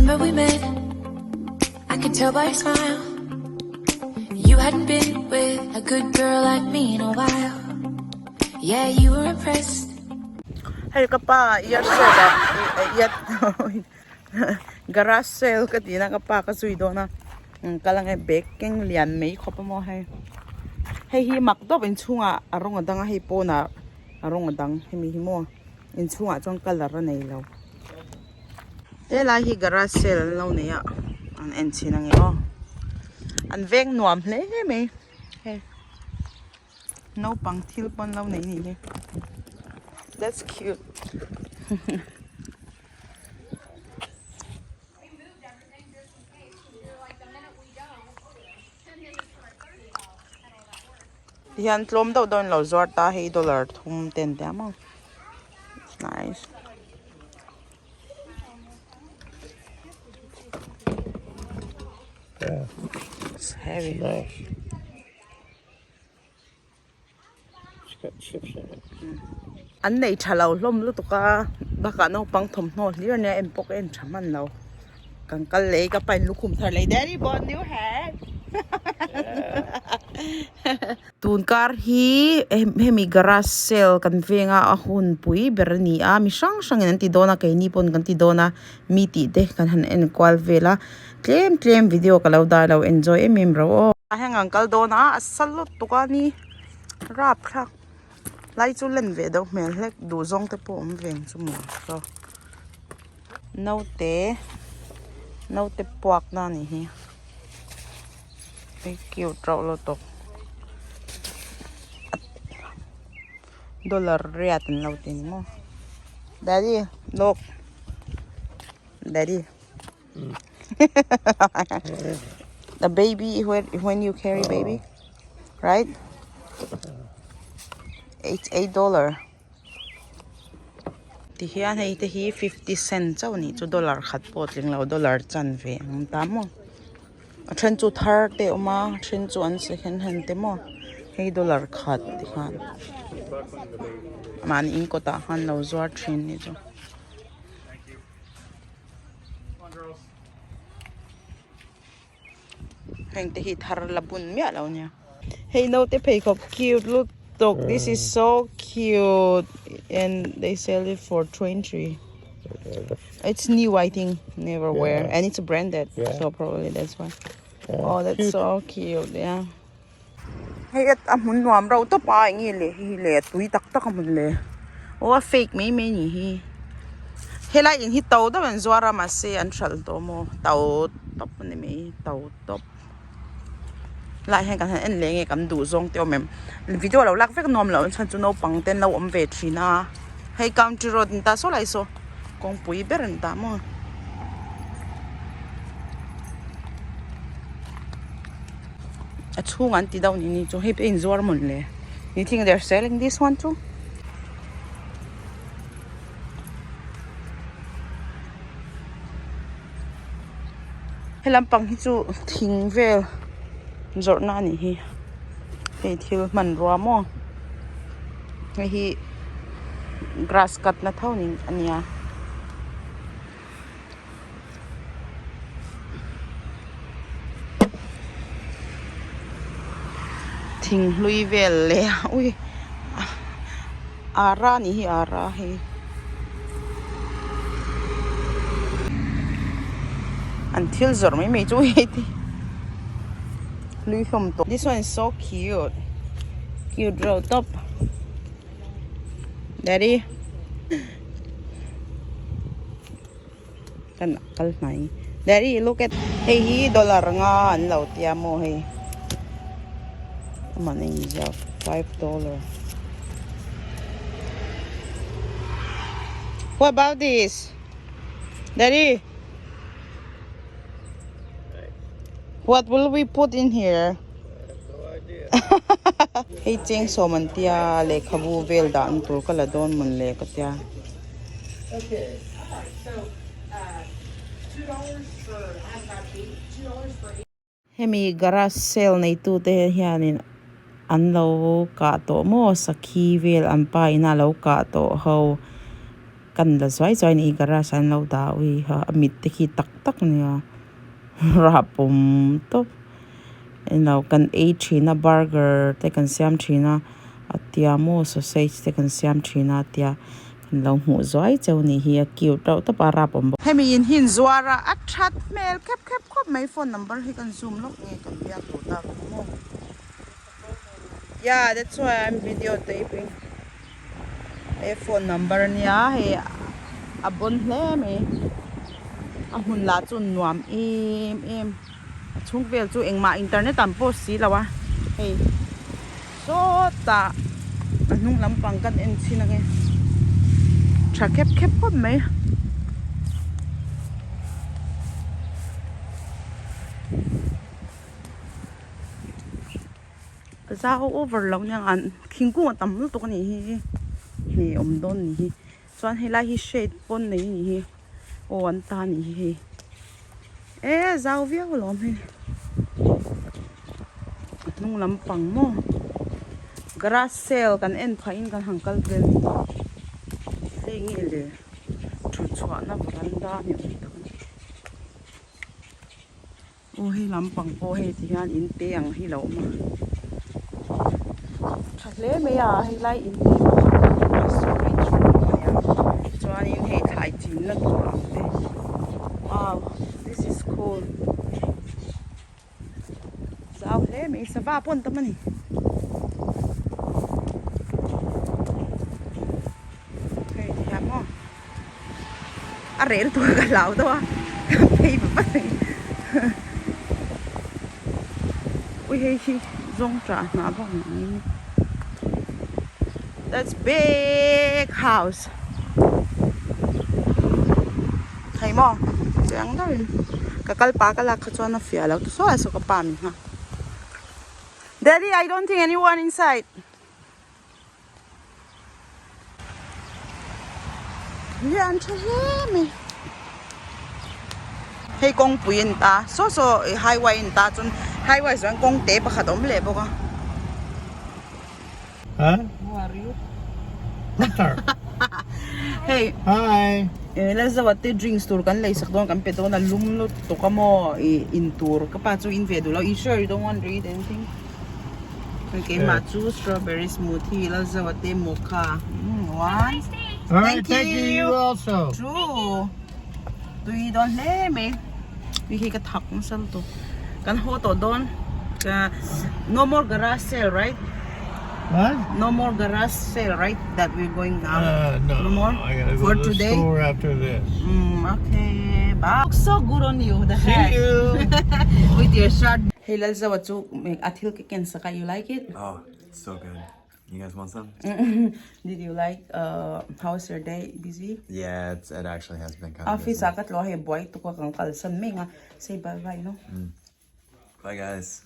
Remember we met, I could tell by your smile. You hadn't been with a good girl like me in a while. Yeah, you were impressed. Hey kapa, iyat soda, iyat garage sale katina kapa kasuido na kalang baking lian may kopa mo hay. Hey hi makdo in chunga arong adang hi po na arong adang himi himo in chunga chong color na ilaw. Ela hi garage sale law niya an enchi nang yo. An veng nuam le me. Hey. No pang til pon law na ni. That's cute. Yan tlom daw doon law zor ta hey dollar thum ten mo. It's nice. Yeah. It's heavy. Nice. It's got chips in it. An nei thalaw lom lu to ka baka no pang thom no lir ne em pok en thaman law. Kang kal le ka pain lukhum thar le daddy bought new hat. Tun kar hi hemi garage sale kan venga ahun pui berni a mi sang sang en ti dona kai ni pon kan ti dona mi ti de kan han en kwal vela tlem video kalau da lo enjoy em ro a hang uncle dona asalut to ka ni rap khak lai chu len ve do mel lek du zong te po om veng chu mo so no te puak na ni hi cute draw lo to dollar riat na tin mo daddy look daddy the baby when you carry baby right it's $8 ti hian hei te hi 50 cents chaw ni chu dollar khat pot ling lo dollar chan ve ta mo chen chu thar te oma chen chu an second hand te mo $8 khat ti khan man in ko ta han lo zuar thin ni chu heng te hi thar la bun mya lo nya hey no te phei khop cute look dog this is so cute and they sell it for 23. It's new, I think, never wear, and it's branded, so probably that's why. Oh, that's cute. So cute, yeah. Hey, at amun nuam raw to pa ngi le hi le tui tak tak amun le. Oh, fake me ni hi. Hela in hi tau da ban zwara ma se an thal to mo tau top ni me tau top. Lại hay kan en le nge kam du zong teo mem video lo lak vek nom lo chan chu no pang ten lo om ve thina hey country road ta so lai so kong pui beren ta mo a chung an ti daw ni chu hey in zuar mon le you think they're selling this one too helam pang hi chu thing vel zor na ni hi hei thil man ro mo hi grass cut na thau ni ania thing hlui vel le ui ara ni hi ara hi until zor mai mai chu hi ti this one is so cute. Cute roll top. Daddy. Kan kal mai. Daddy, look at hey hi dollar nga an law tia mo hey. Man is $5. What about this? Daddy? What will we put in here? No idea. Hey, cheng so man tia le khabu vel da an tur kala don mun le ka tia. Okay. Alright, so $2 for half about $2 for Hemi garage sale nei tu te hianin an lo ka to mo sakhi vel an pa ina lo ka to ho kan la zoi ni gara san lo da ui ha amit te ki tak nia rapum to now kan a china burger te kan siam china atia mo sausage te kan siam china atia kan lo hu zoi cheu ni hi cute to pa rapum hemi in hin zwara athat mail kep khop mai phone number hi kan zoom lok nge kan bia to ta mo yeah, that's why I'm videotaping a phone number niya he abon hle me ahun la chun nuam em chung vel chu engma internet am post si lawa hey so ta anung lampang kan en sinange tha kep khop mai zao over lo nyang an khingku tam lu to ni hi ni don ni hi chuan hela hi shade pon nei ni hi o an ta ni hi zao via lo me nung lampang mo grass sale kan en phain kan hangkal vel lengi le thu chwa na baranda ni o hi lampang po he ti han in te ang hi lo ma le me ya hi lai in sorry chuan in he thai chin na to te wow this is cool sao le me sa va pon ta mani okay ya mo are tu ka lao to pe pa ui he hi zong tra na ba ni that's big house thấy mo chẳng đâu cả kalpa kala khachon na fia lo to so aso ka pam ha Daddy, I don't think anyone inside. Yeah, anh chơi me. Hey kong puyin ta so highway in ta chun highway zon kong te pa khadom le bo ka Huh? how are you Hunter. hey Hi. let's say what the drink store kan lai sak don kan pe to na lum lo to ka mo in tour ka pa chu in ve do lo you sure you don't want to eat anything okay ma chu strawberry smoothie let's say what the mocha one All right, Thank thank you. you. You also. true do you don't let me we ka thak mo sal to kan ho to don ka no more garage sale right What? no more garage sale right that we're going down No. No more? I gotta go For to the today? store after this. Okay bye looks so good on you the See hair you. with your shirt hey let's say what you make athil ke ken saka you like it Oh, it's so good. You guys want some? did you like how's your day busy Yeah, it actually has been kind of office busy. akat lo he boy to ko kang kalsan me nga say bye bye no Bye, guys.